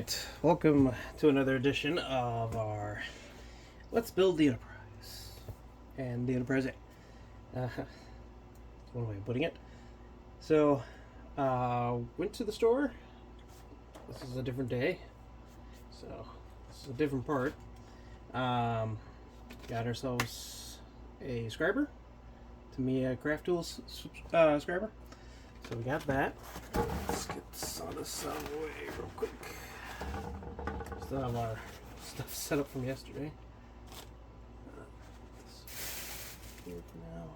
Alright, welcome to another edition of our Let's Build the Enterprise. And the Enterprise A. That's one way of putting it. So, went to the store. This is a different day. So, this is a different part. Got ourselves a scriber. Tamiya Craft Tools scriber. So we got that. Let's get some of this out of the way real quick. Still have our stuff set up from yesterday. Here for now.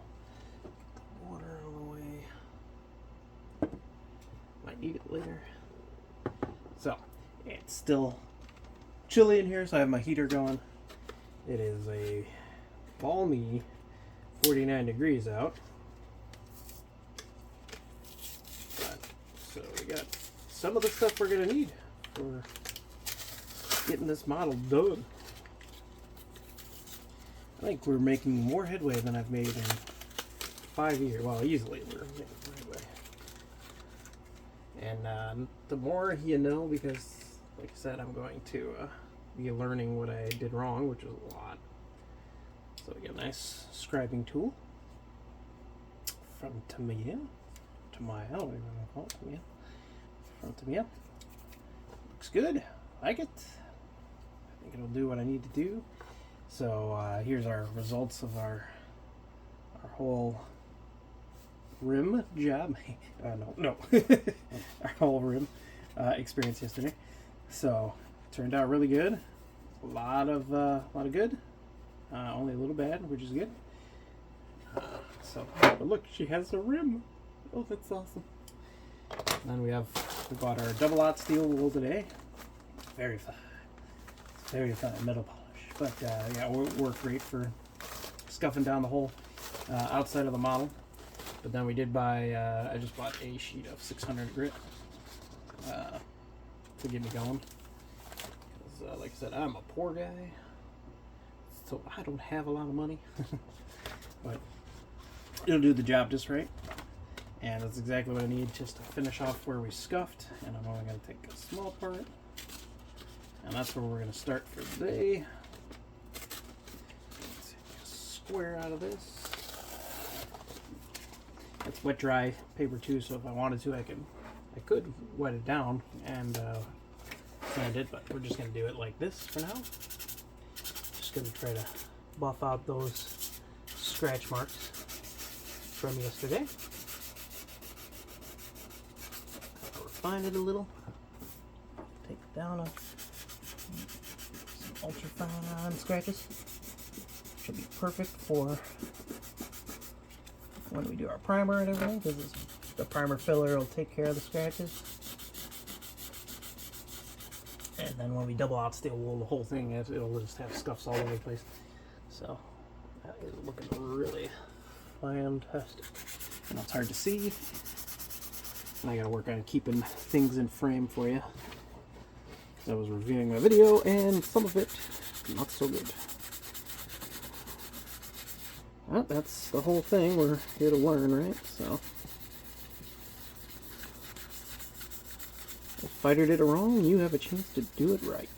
Get the water out of the way. Might need it later. So, it's still chilly in here, so I have my heater going. It is a balmy 49 degrees out. So we got some of the stuff we're going to need for getting this model done. I think we're making more headway than I've made in 5 years. Well, easily we're making more headway. And the more you know, because like I said, I'm going to be learning what I did wrong, which is a lot. So we got a nice scribing tool from Tamiya. I don't even know what to call it. Tamiya. From Tamiya. Looks good. Like it. I think it'll do what I need to do. So here's our results of our whole rim job. No. Our whole rim experience yesterday. So it turned out really good. A lot of good. Only a little bad, which is good. But look, she has a rim. Oh, that's awesome. And then we bought our double-aught steel wool today. Very fine. It's very fine metal polish. But yeah, it worked great for scuffing down the whole outside of the model. But then we did buy, I just bought a sheet of 600 grit to get me going. Because like I said, I'm a poor guy. So I don't have a lot of money. But it'll do the job just right. And that's exactly what I need just to finish off where we scuffed. And I'm only going to take a small part. And that's where we're going to start for today. Let's take a square out of this. It's wet dry paper too, so if I wanted to, I could wet it down and sand it, but we're just going to do it like this for now. Just going to try to buff out those scratch marks from yesterday. Refine it a little. Take down some ultra fine scratches. Should be perfect for when we do our primer and everything, because the primer filler will take care of the scratches. And then when we double out steel wool, the whole thing it'll just have scuffs all over the place. So that is looking really fantastic. And it's hard to see. And I gotta work on keeping things in frame for you. I was reviewing my video and some of it not so good. Well, that's the whole thing. We're here to learn, right? So if Fighter did it wrong, you have a chance to do it right.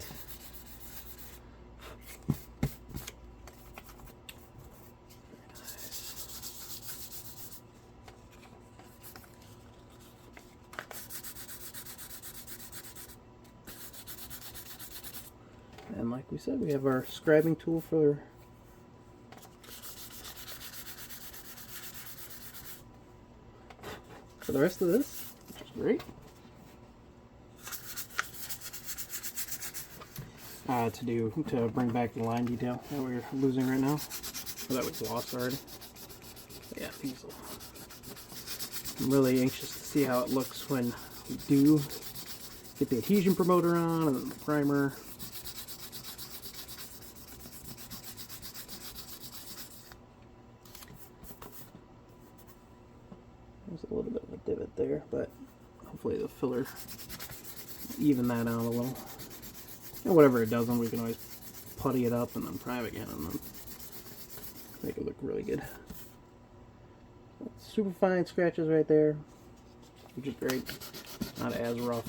And like we said, we have our scribing tool for the rest of this, which is great. To bring back the line detail that we're losing right now, or that was lost already. But yeah, I'm really anxious to see how it looks when we do get the adhesion promoter on and then the primer. There's a little bit of a divot there, but hopefully the filler even that out a little. And whatever it doesn't, we can always putty it up and then prime again and then make it look really good. Super fine scratches right there, which is great. Not as rough.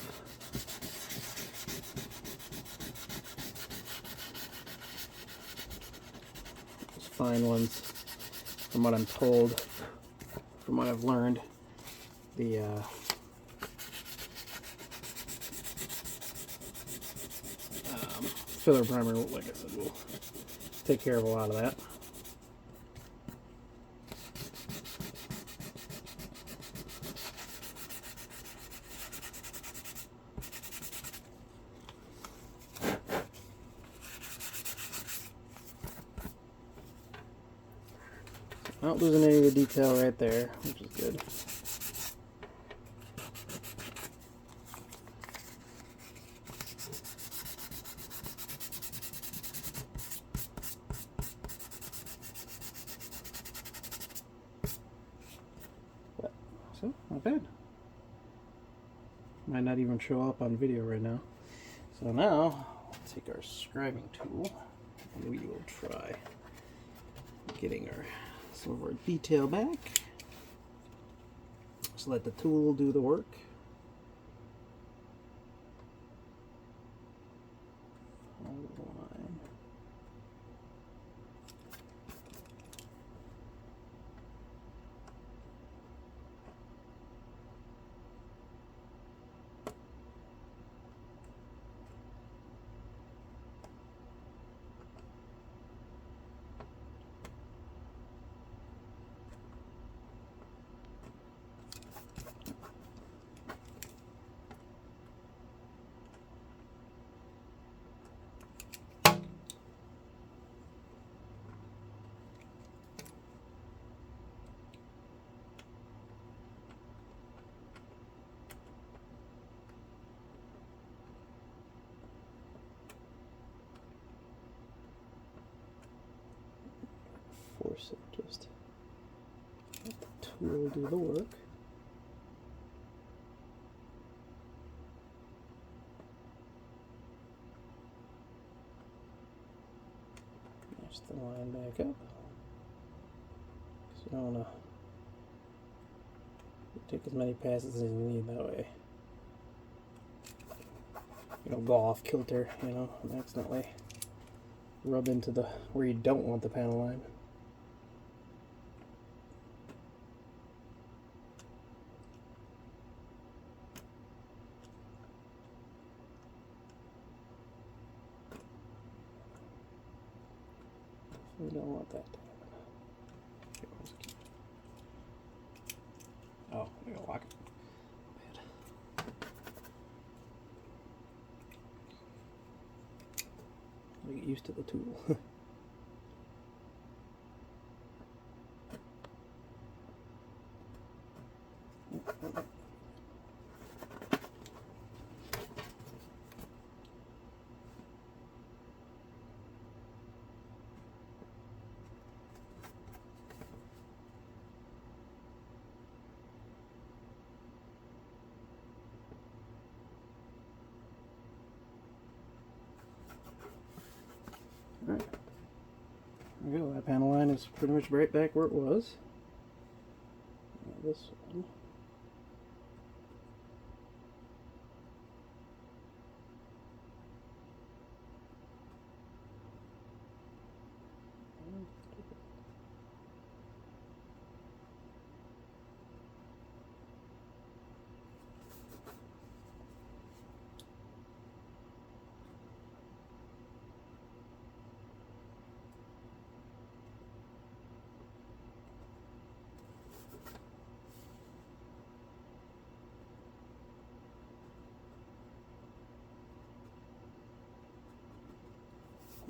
fine ones, from what I'm told, from what I've learned. The filler primer, like I said, will take care of a lot of that. Not losing any of the detail right there, which is good. So, not bad. Might not even show up on video right now. So now, let's take our scribing tool and we will try getting some of our detail back. Just let the tool do the work. Hold the line. Force it, just let the tool do the work. Match the line back up. So you don't want to take as many passes as you need that way. You don't go off kilter, you know, and accidentally rub into the where you don't want the panel line. We don't want that to happen. Oh, we gotta lock it. We get used to the tool. Alright, there we go. That panel line is pretty much right back where it was. Now this one.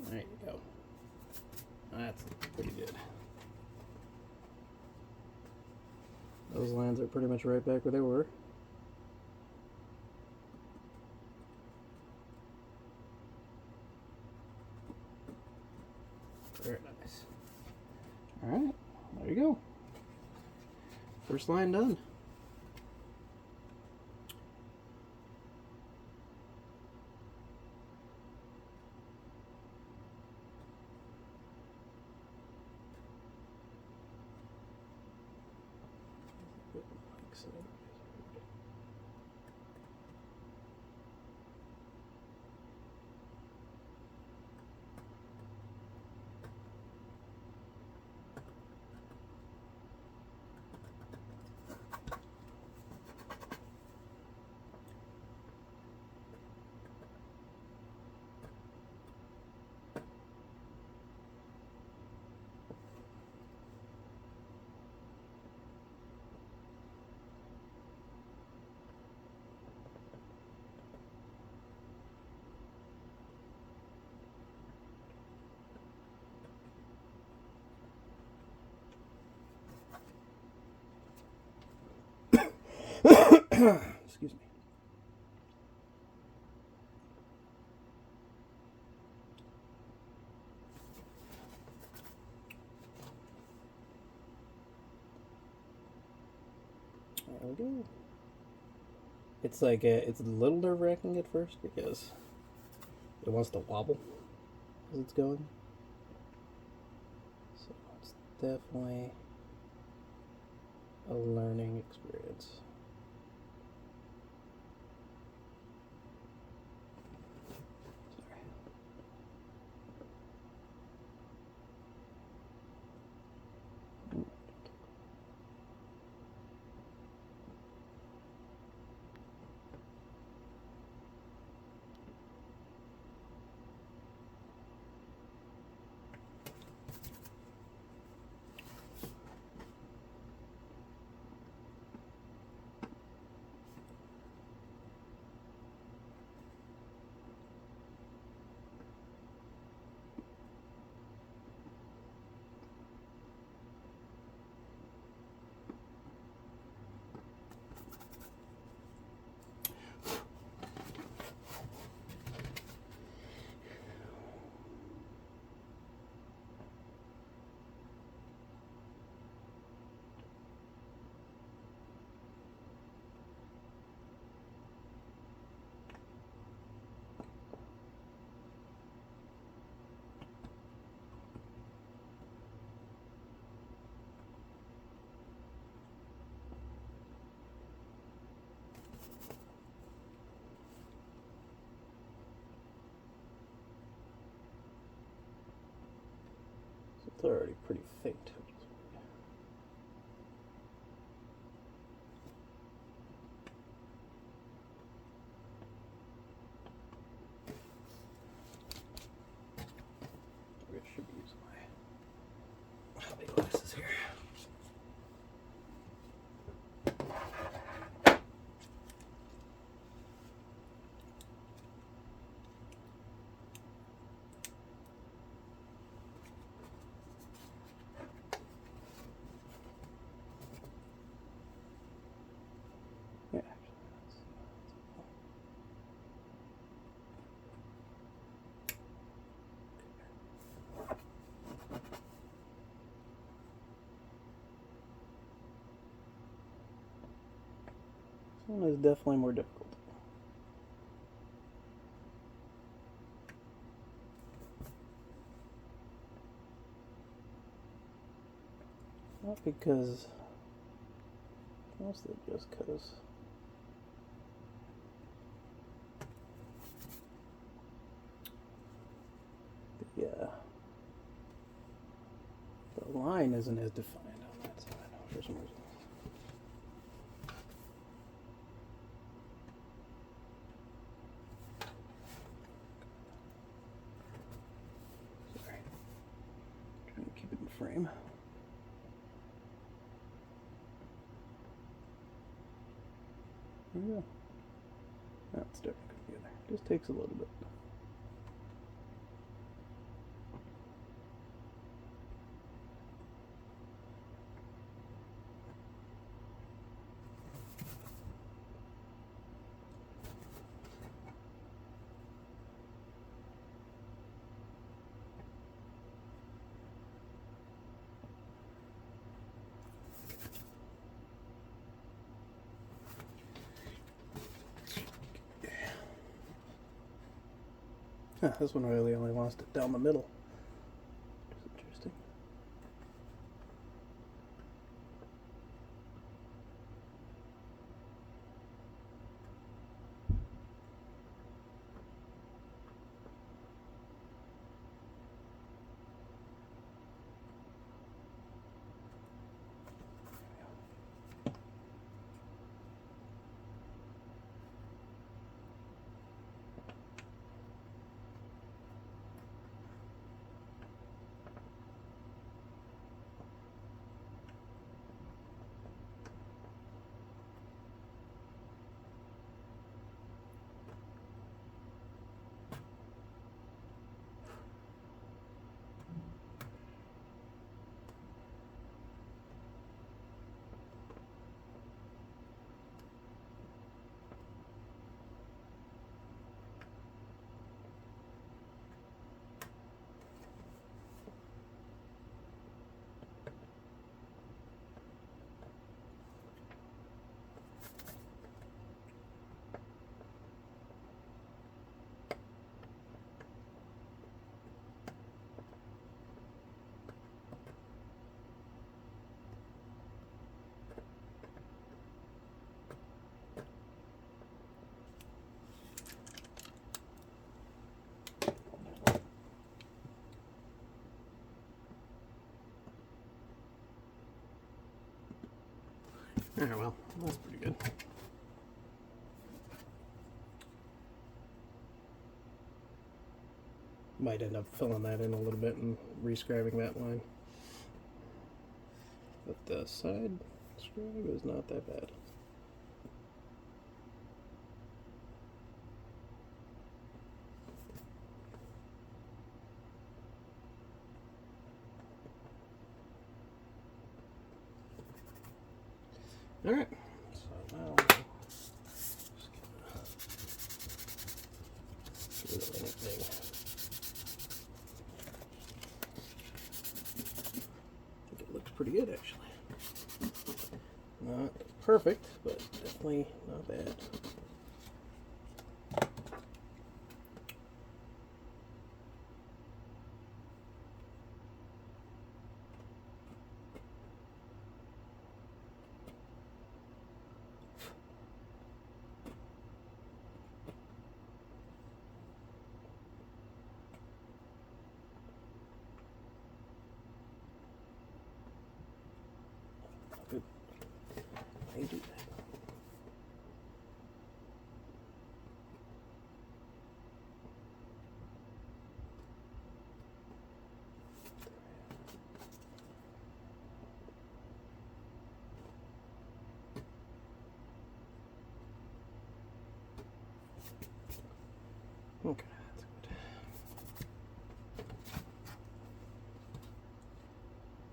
There you go. That's pretty good. Those lines are pretty much right back where they were. Very nice. Alright, there you go. First line done. Excuse me. There we go. It's like it's a little nerve-wracking at first because it wants to wobble as it's going. So it's definitely a learning experience. It's already pretty faint. I should be using my hobby glasses here. Yeah, this one is definitely more difficult. Not because, mostly just because the line isn't as defined on that side for some reason. Sorry. Trying to keep it in frame. There we go. Now it's starting to come together. Just takes a little bit. Huh, this one really only wants it down the middle. Which is interesting. Alright, well, that's pretty good. Might end up filling that in a little bit and re-scribing that line. But the side scribe is not that bad. Alright, so now just get rid of anything. I think it looks pretty good actually. Not perfect, but definitely not bad. Good. I do that. Okay, that's good.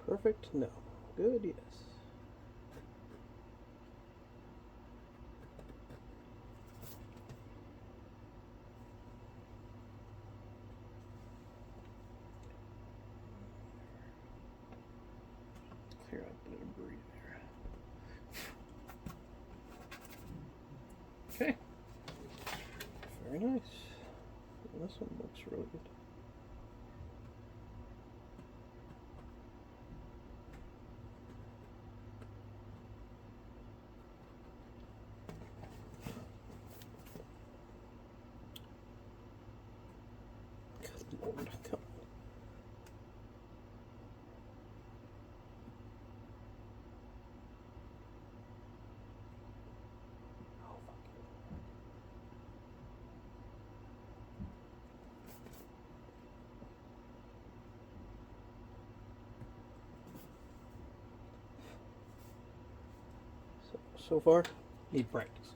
Perfect? No. Good, yes. Clear up the debris there. Okay. Very nice. This one looks really good. Good Lord, come on. Oh, fuck you. So far, need practice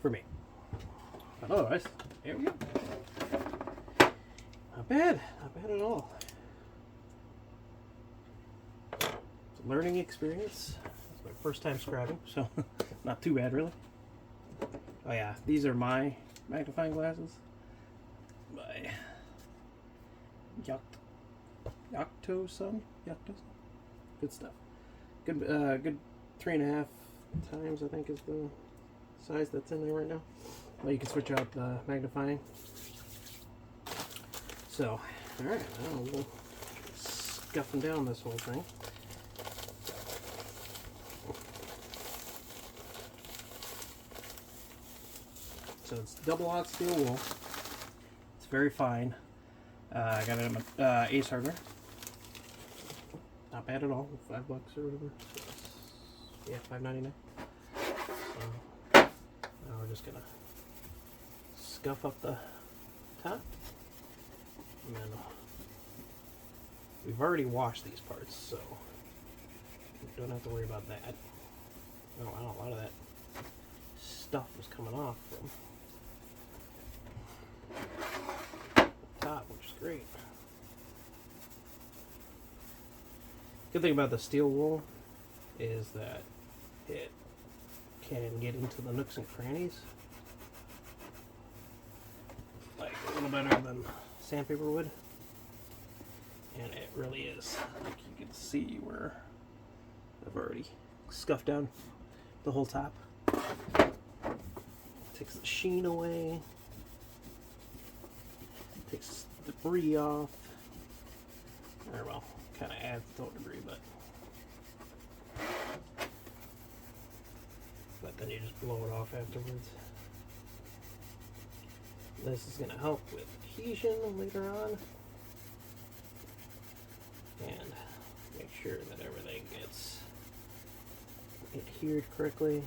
for me. But otherwise, there we go. Not bad at all. It's a learning experience. It's my first time scribing, so not too bad really. Oh yeah, these are my magnifying glasses by Yakto-san. Good stuff. Good, good 3.5 times I think is the size that's in there right now. Well, you can switch out the magnifying. So, alright, now we'll scuffing down this whole thing. So it's double-aught steel wool. It's very fine. I got it at Ace Hardware. Not bad at all. $5 or whatever. Yeah, $5.99. Now we're just gonna scuff up the top, and then we've already washed these parts, so we don't have to worry about that. Oh wow, a lot of that stuff was coming off from the top, which is great. Good thing about the steel wool is that it can get into the nooks and crannies like a little better than sandpaper would, and it really is. Like you can see where I've already scuffed down the whole top. Takes the sheen away, takes debris off, or well, kind of adds to the debris, but then you just blow it off afterwards. This is going to help with adhesion later on, and make sure that everything gets adhered correctly.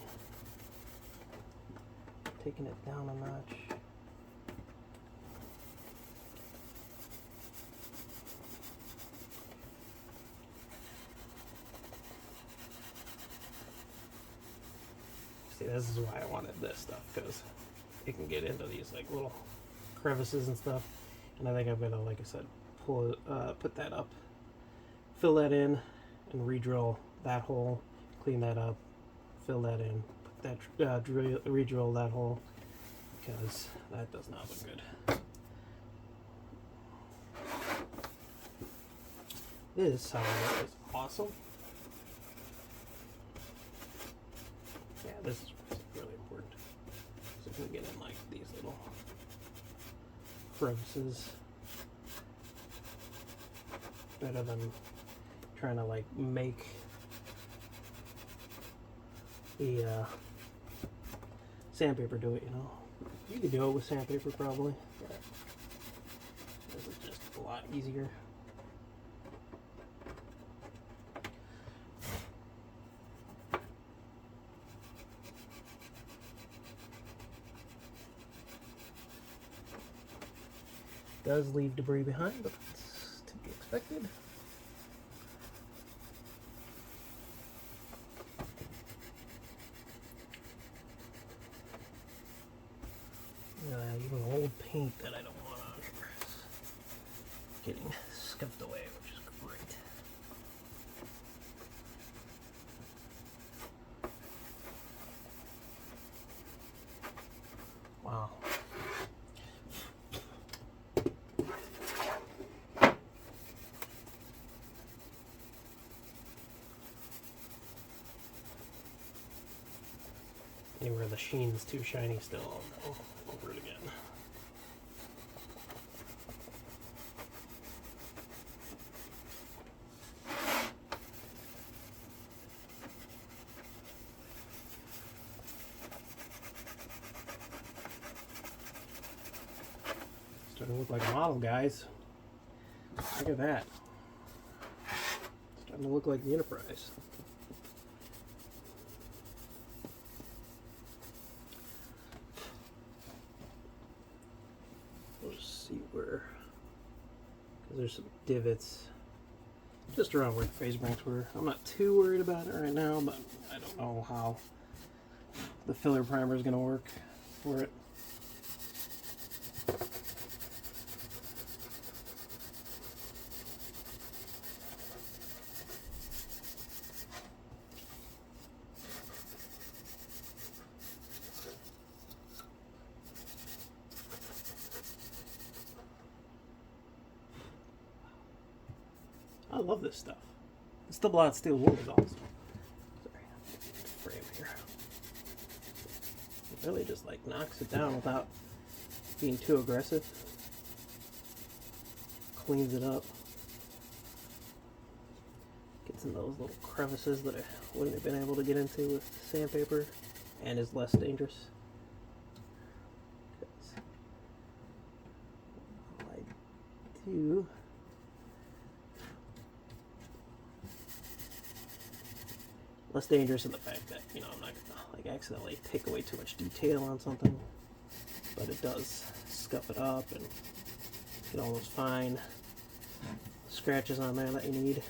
Taking it down a notch. See, this is why I wanted this stuff, because it can get into these like little crevices and stuff. And I think I'm gonna, like I said, pull it, put that up, fill that in, and re-drill that hole, clean that up, fill that in, put that re-drill that hole, because that does not look good. This, however, is awesome. Yeah, this is really important. So we can get in like these little crevices. Better than trying to like make the sandpaper do it, you know. You can do it with sandpaper probably, but this is just a lot easier. Does leave debris behind, but it's to be expected. Even old paint that I don't want on here is getting scuffed away, which is great. Wow. Anywhere the sheen's too shiny still, I'll go over it again. Starting to look like a model, guys. Look at that. Starting to look like the Enterprise. See where, because there's some divots just around where the phase brakes were. I'm not too worried about it right now, but I don't know how the filler primer is going to work for it. I love this stuff. This double out steel wool is awesome. Sorry, frame here. It really just like knocks it down without being too aggressive. Cleans it up. Gets in those little crevices that I wouldn't have been able to get into with sandpaper, and is less dangerous. All I do less dangerous in the fact that, you know, I'm not gonna like accidentally take away too much detail on something, but it does scuff it up and get all those fine scratches on there that you need.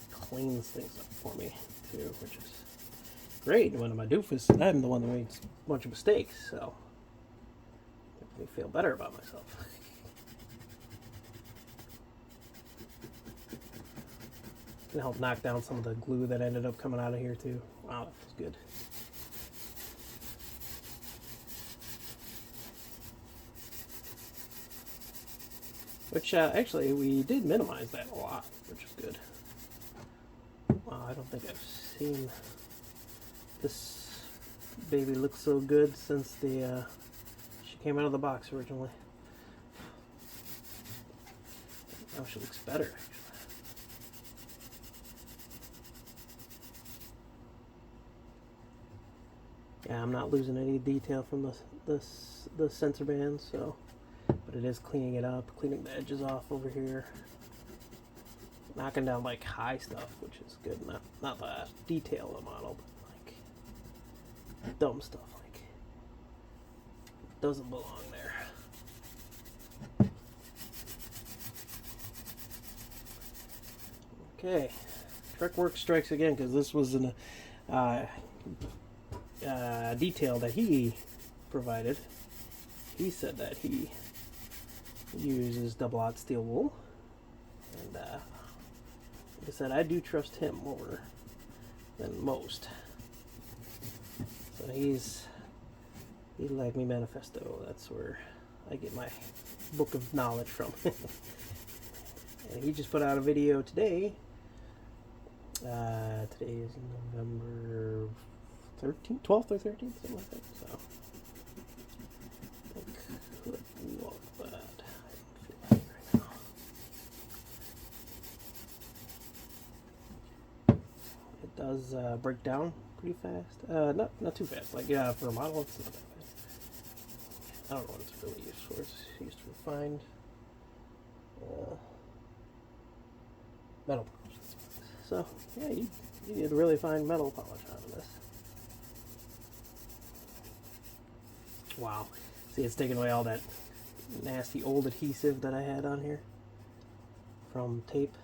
Cleans things up for me too, which is great. When I'm a doofus, I'm the one that makes a bunch of mistakes, so it makes me feel better about myself. Can help knock down some of the glue that ended up coming out of here too. Wow, that was good. Which actually we did minimize that a lot, which is good. Wow, I don't think I've seen this baby look so good since the she came out of the box originally. Now she looks better. Yeah, I'm not losing any detail from the sensor band, so, but it is cleaning it up, cleaning the edges off over here. knocking down like high stuff, which is good. Not the detail of the model, but like dumb stuff like doesn't belong there. Okay, Trekworks strikes again, because this was an detail that he provided. He said that he uses double-aught steel wool, and like I said, I do trust him more than most. So he's like me manifesto. That's where I get my book of knowledge from. And he just put out a video today. Today is November 13th, 12th or 13th, something like that. So I could look, but I don't feel like it right now. It does break down pretty fast. Not too fast. Like for a model, it's not that fast. I don't know what it's really used for. It's used to refine metal polish. So yeah, you did really fine metal polish out of this. Wow. See, it's taking away all that nasty old adhesive that I had on here from tape.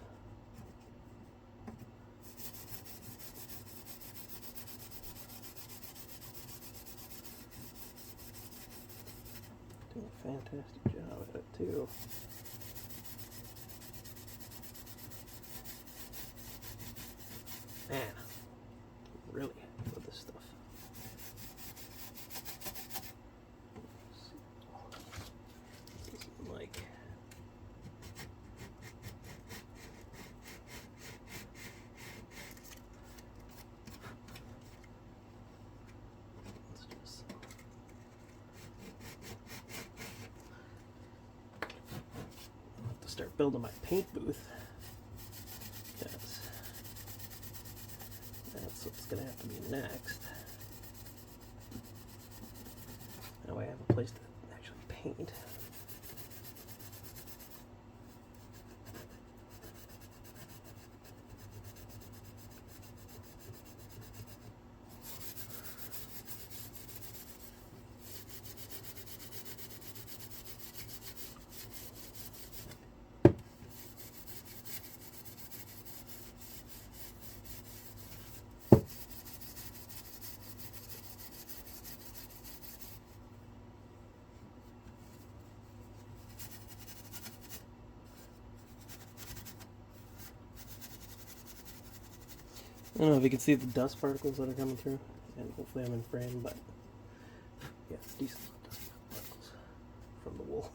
Doing a fantastic job at it too. Man, I'm really happy with this stuff. This is like let's just I'll have to start building my paint booth. That's what's going to have to be next. That way I have a place to actually paint. I don't know if you can see the dust particles that are coming through, and hopefully I'm in frame, but yeah, it's decent dust particles from the wool.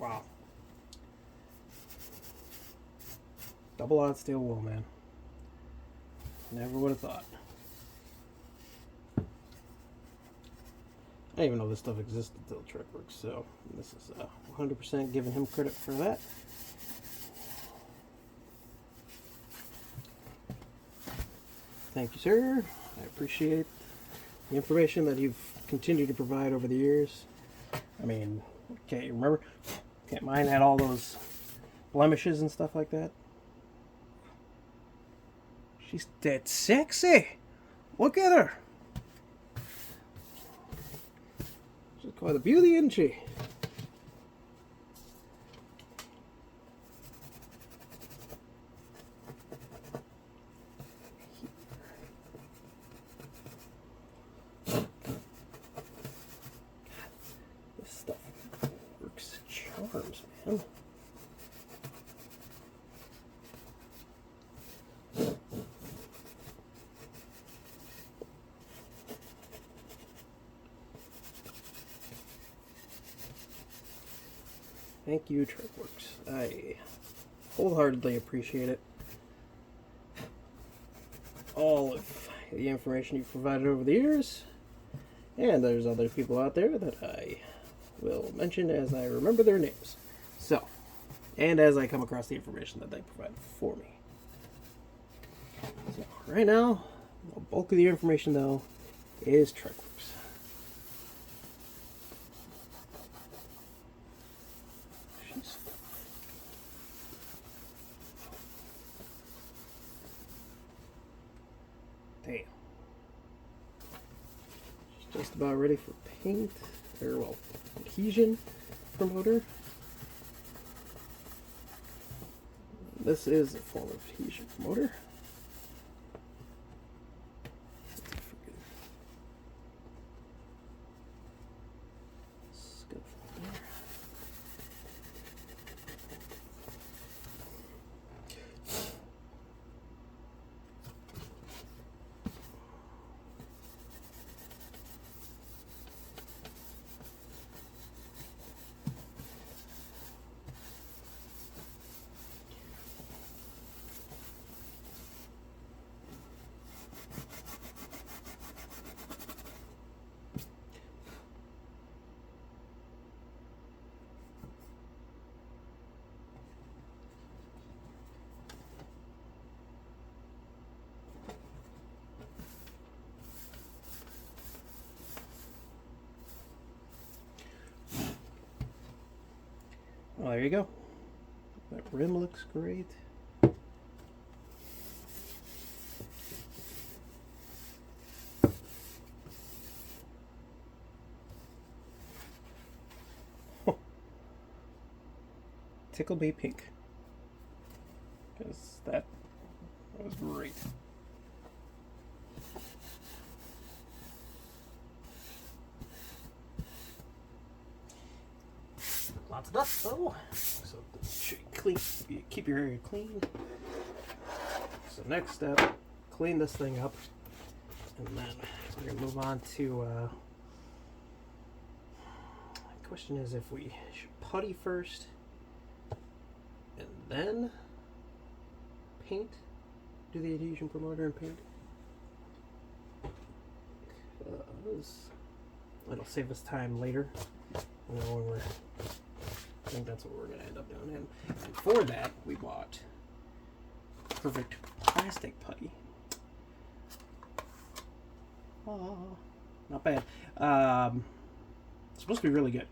Wow. Double-aught steel wool, man. Never would have thought. I didn't even know this stuff existed till Trekworks, so this is 100% giving him credit for that. Thank you, sir. I appreciate the information that you've continued to provide over the years. I mean, okay, remember? Okay, mine had all those blemishes and stuff like that. She's dead sexy. Look at her. She's quite a beauty, isn't she? This stuff works charms, man. Thank you, Trekworks. I wholeheartedly appreciate it. All of the information you've provided over the years. And there's other people out there that I will mention as I remember their names. So, and as I come across the information that they provide for me. So, right now, the bulk of the information, though, is TrekWorks. Damn. Just about ready for paint, or well, adhesion promoter. This is a form of adhesion promoter. Well, there you go. That rim looks great. Tickle Me Pink. Because that was great. Lots of dust though, so keep your area clean. So next step, clean this thing up, and then we're gonna move on to. The question is if we should putty first, and then paint. Do the adhesion promoter and paint. It'll save us time later. You know, when we're. I think that's what we're going to end up doing. And for that, we bought perfect plastic putty. Oh, not bad. It's supposed to be really good.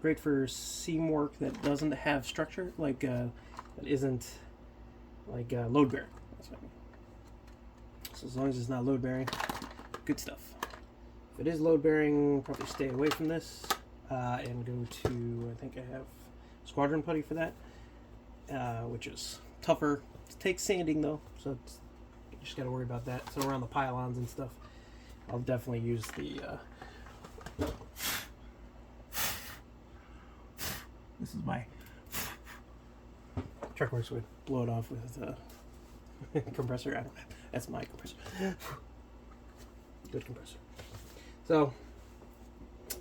Great for seam work that doesn't have structure, like that isn't like load bearing. That's what I mean. So as long as it's not load bearing, good stuff. If it is load bearing, probably stay away from this. And go to, I think I have Squadron Putty for that, which is tougher. It takes sanding though, so you just got to worry about that. So around the pylons and stuff, I'll definitely use the. This is my TrekWorks would blow it off with a compressor. I don't know. That's my compressor. Good compressor. So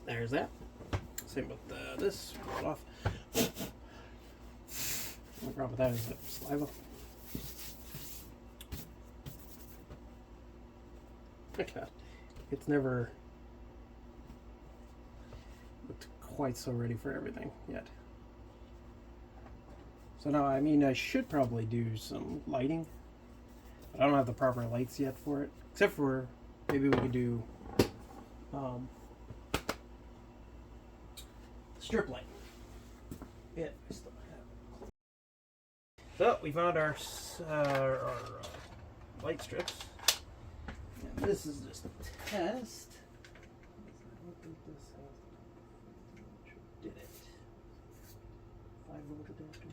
there's that. Same with this. Pull it off. The problem with that is the saliva. God, it's never looked quite so ready for everything yet. So now, I mean, I should probably do some lighting, but I don't have the proper lights yet for it. Except for maybe we could do strip light. Yeah, I still have it. So we found our light strips. And this is just a test. I don't think this has. Did it? 5-volt adapter.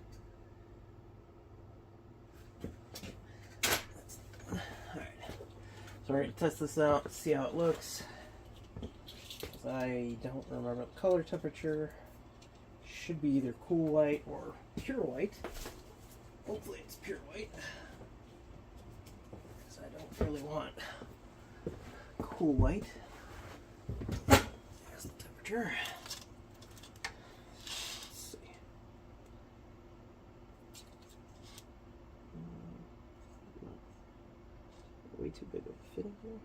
Alright. So we're going to test this out, see how it looks. I don't remember the color temperature. Should be either cool white or pure white. Hopefully it's pure white, because I don't really want cool white. There's the temperature. Let's see. Way too big of a fitting here.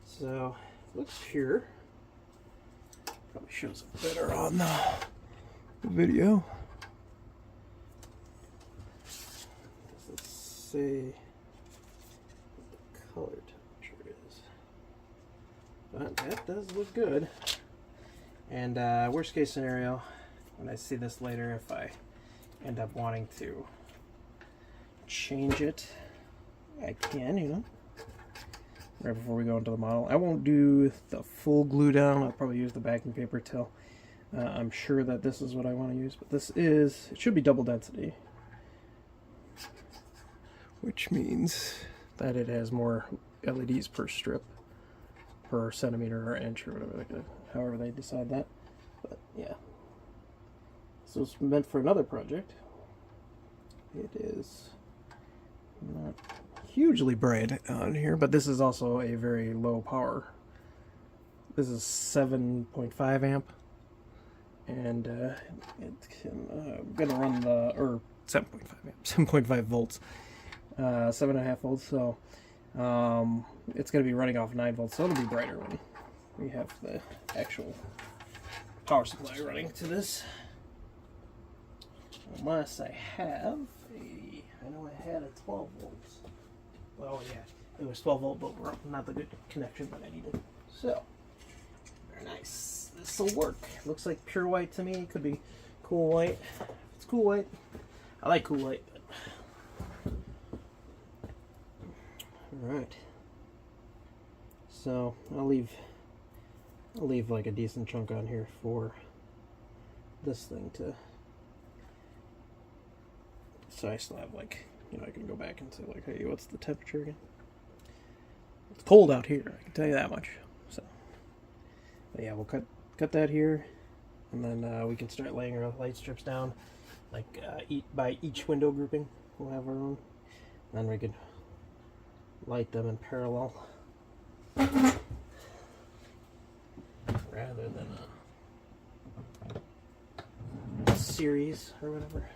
So looks pure. Probably shows up better on the video. Does it say what the color temperature is? But that does look good. And worst case scenario, when I see this later, if I end up wanting to change it, I can, you know, right before we go into the model. I won't do the full glue down. I'll probably use the backing paper till I'm sure that this is what I want to use. But this is, it should be double density, which means that it has more LEDs per strip, per centimeter or inch or whatever, however they decide that. But yeah, so it's meant for another project. It is not hugely bright on here, but this is also a very low power. This is 7.5 amp, and it can I'm gonna run the, or 7.5 amp, 7.5 volts, 7.5 volts. So it's gonna be running off 9 volts, so it'll be brighter when we have the actual power supply running to this. Unless I have a, I know I had a 12 volts. Well, yeah, it was 12 volt, but not the good connection that I needed. So, very nice. This will work. Looks like pure white to me. Could be cool white. If it's cool white, I like cool white. But... all right. So I'll leave like a decent chunk on here for this thing to. So I still have, like, you know, I can go back and say, like, hey, what's the temperature again? It's cold out here, I can tell you that much. So, but yeah, we'll cut that here, and then we can start laying our light strips down, like by each window grouping. We'll have our own, and then we can light them in parallel, rather than a series or whatever.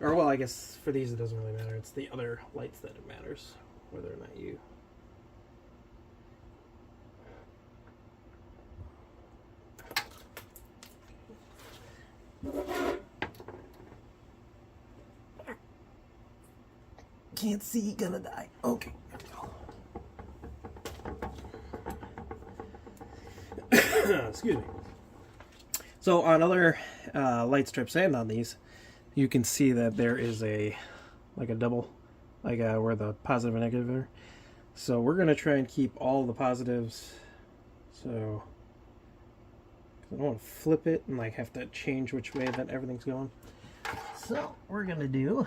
Or, well, I guess for these it doesn't really matter. It's the other lights that it matters, whether or not you... Can't see, gonna die. Okay, there we go. Excuse me. So on other light strips and on these, you can see that there is a double, where the positive and negative are. So we're gonna try and keep all the positives. So I don't want to flip it and like have to change which way that everything's going. So we're gonna do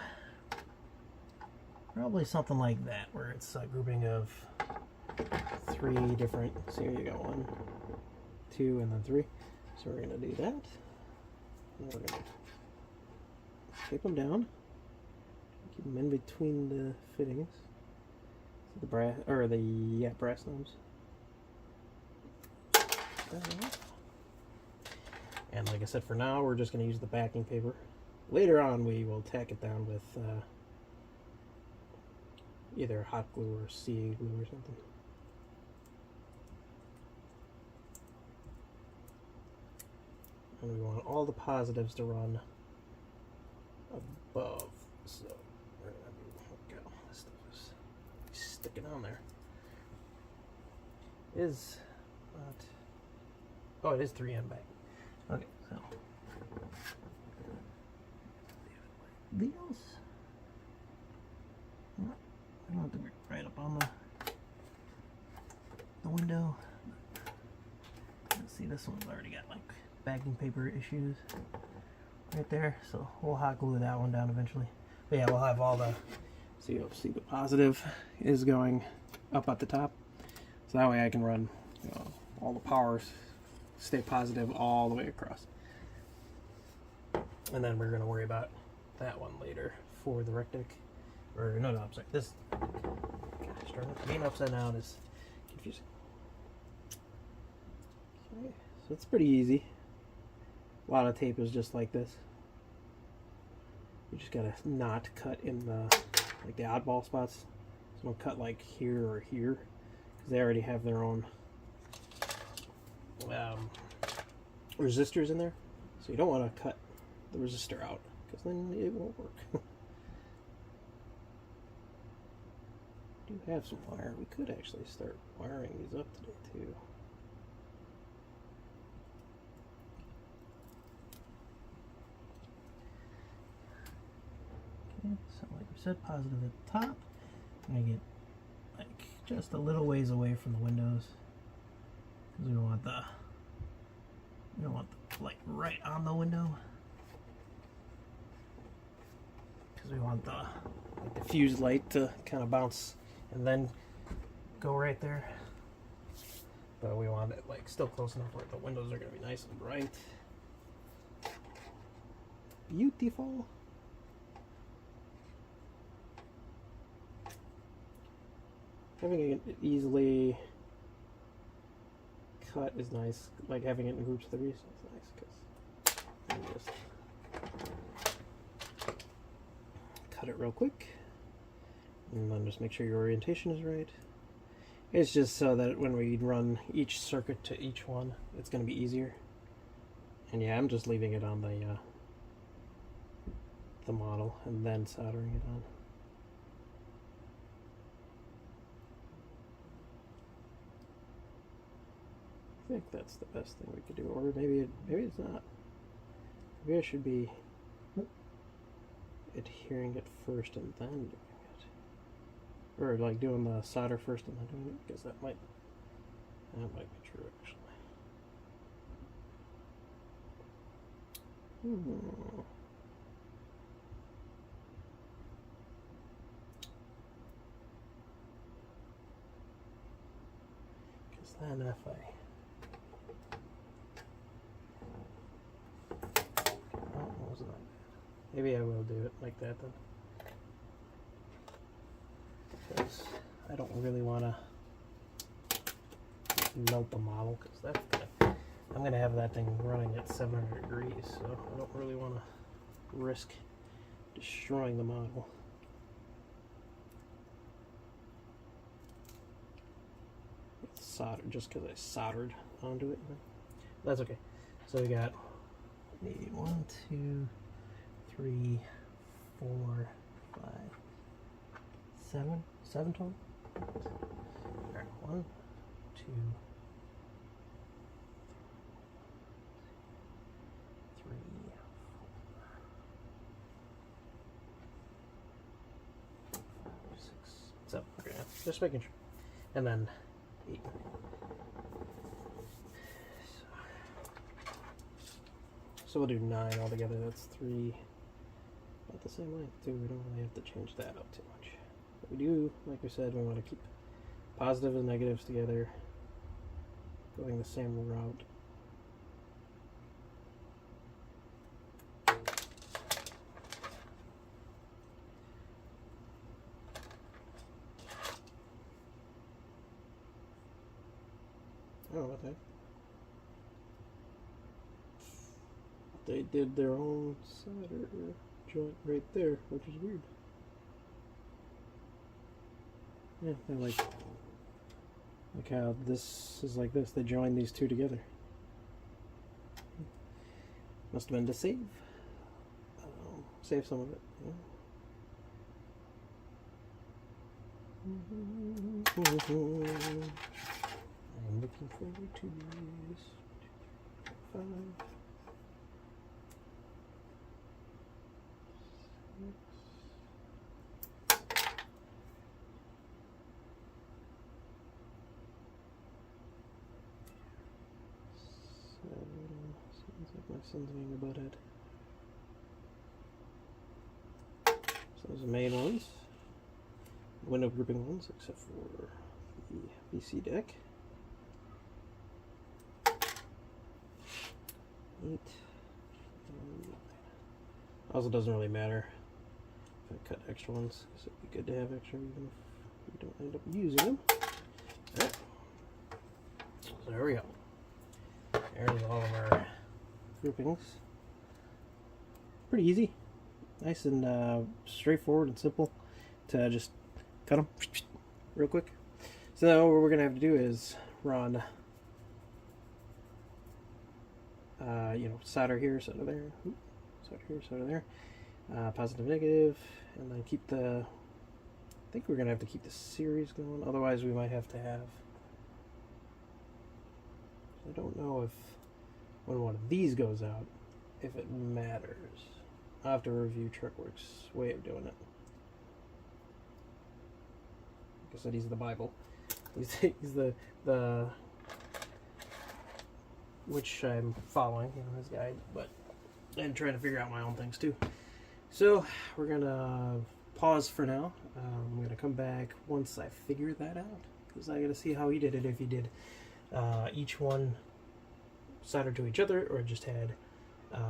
probably something like that, where it's a grouping of 3 different. So here you go, 1, 2, and then 3. So we're gonna do that. And we're gonna tape them down, keep them in between the fittings, the brass, or the brass knobs. And like I said, for now we're just going to use the backing paper. Later on we will tack it down with either hot glue or CA glue or something. And we want all the positives to run above, so we're gonna do, go. This stuff is sticking on there. It is not, oh, it is 3M back. Okay, so these, I don't have to be right up on the window. Let's see, this one's already got like backing paper issues right there, so we'll hot glue that one down eventually. But yeah, we'll have all the, so you'll see the positive is going up at the top, so that way I can run, you know, all the powers stay positive all the way across. And then we're going to worry about that one later for the rectic, or no, I'm sorry, this, gosh darn it, being upside down is confusing. Okay, so it's pretty easy. A lot of tape is just like this. You just gotta not cut in the, like the oddball spots. So don't cut like here or here. because they already have their own resistors in there. So you don't want to cut the resistor out, because then it won't work. Do have some wire. We could actually start wiring these up today too. Okay, so like we said, positive at the top. I'm gonna get like just a little ways away from the windows, because we don't want the light right on the window, because we want the diffused light to kind of bounce and then go right there. But we want it like still close enough where the windows are going to be nice and bright. Beautiful. Having it easily cut is nice. Like having it in groups of 3 is nice, because you just cut it real quick. And then just make sure your orientation is right. It's just so that when we run each circuit to each one, it's going to be easier. And yeah, I'm just leaving it on the model and then soldering it on. I think that's the best thing we could do, or maybe it's not. Maybe I should be adhering it first and then doing it. Or like doing the solder first and then doing it, because that might be true actually. Because then if wasn't that bad. Maybe I will do it like that then. Because I don't really want to melt the model, because I'm going to have that thing running at 700 degrees, so I don't really want to risk destroying the model. It's soldered just because I soldered onto it. That's okay. So we got 1, 2, 3, 4, 5, 7 total. Alright, 1, 2, 3, 4, 5, 6, 7. Okay, just making sure. And then 8. So we'll do 9 altogether. That's 3. About the same length too. We don't really have to change that up too much. But we do, like we said, we want to keep positives and negatives together, going the same route. I don't know about that. They did their own solder joint right there, which is weird. Yeah, they're like how this is like this. They joined these two together. Must have been to save some of it. Yeah. I'm looking forward to this. 5. 7. Sounds like my son's being a butthead. So those are the main ones. Window grouping ones, except for the VC deck. 8. 9. Also doesn't really matter if I cut extra ones, because it'd be good to have extra even if we don't end up using them. Alright. So there we go. There's all of our groupings. Pretty easy. Nice and straightforward and simple to just cut them real quick. So now what we're going to have to do is run, solder here, solder there, solder here, solder there, positive, negative, and then keep the, I think we're going to have to keep the series going, otherwise we might have to have, I don't know if when one of these goes out, if it matters. I'll have to review Truckworks' way of doing it. Like I said, he's the Bible. He's the which I'm following, his guide, and trying to figure out my own things too. So we're gonna pause for now. I'm gonna come back once I figure that out, because I gotta see how he did it. If he did each one soldered to each other, or just had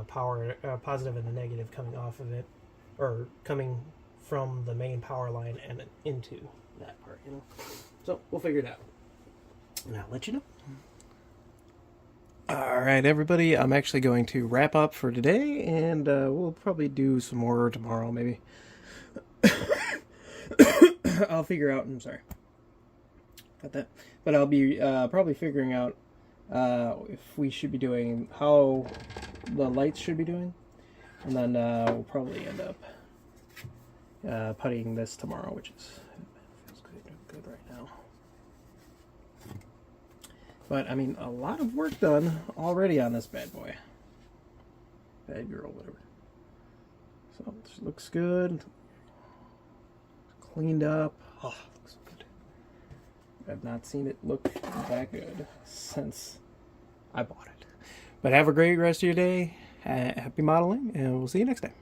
positive and a negative coming off of it, or coming from the main power line and into that part, So we'll figure it out, and I'll let you know. All right, everybody, I'm actually going to wrap up for today, and we'll probably do some more tomorrow, maybe. I'll figure out, I'm sorry, got that, but I'll be probably figuring out if we should be doing, how the lights should be doing, and then we'll probably end up puttying this tomorrow, which feels good right now. But I mean, a lot of work done already on this bad boy, bad girl, whatever. So this looks good, cleaned up. Oh, looks good. I've not seen it look that good since I bought it. But have a great rest of your day. Happy modeling, and we'll see you next time.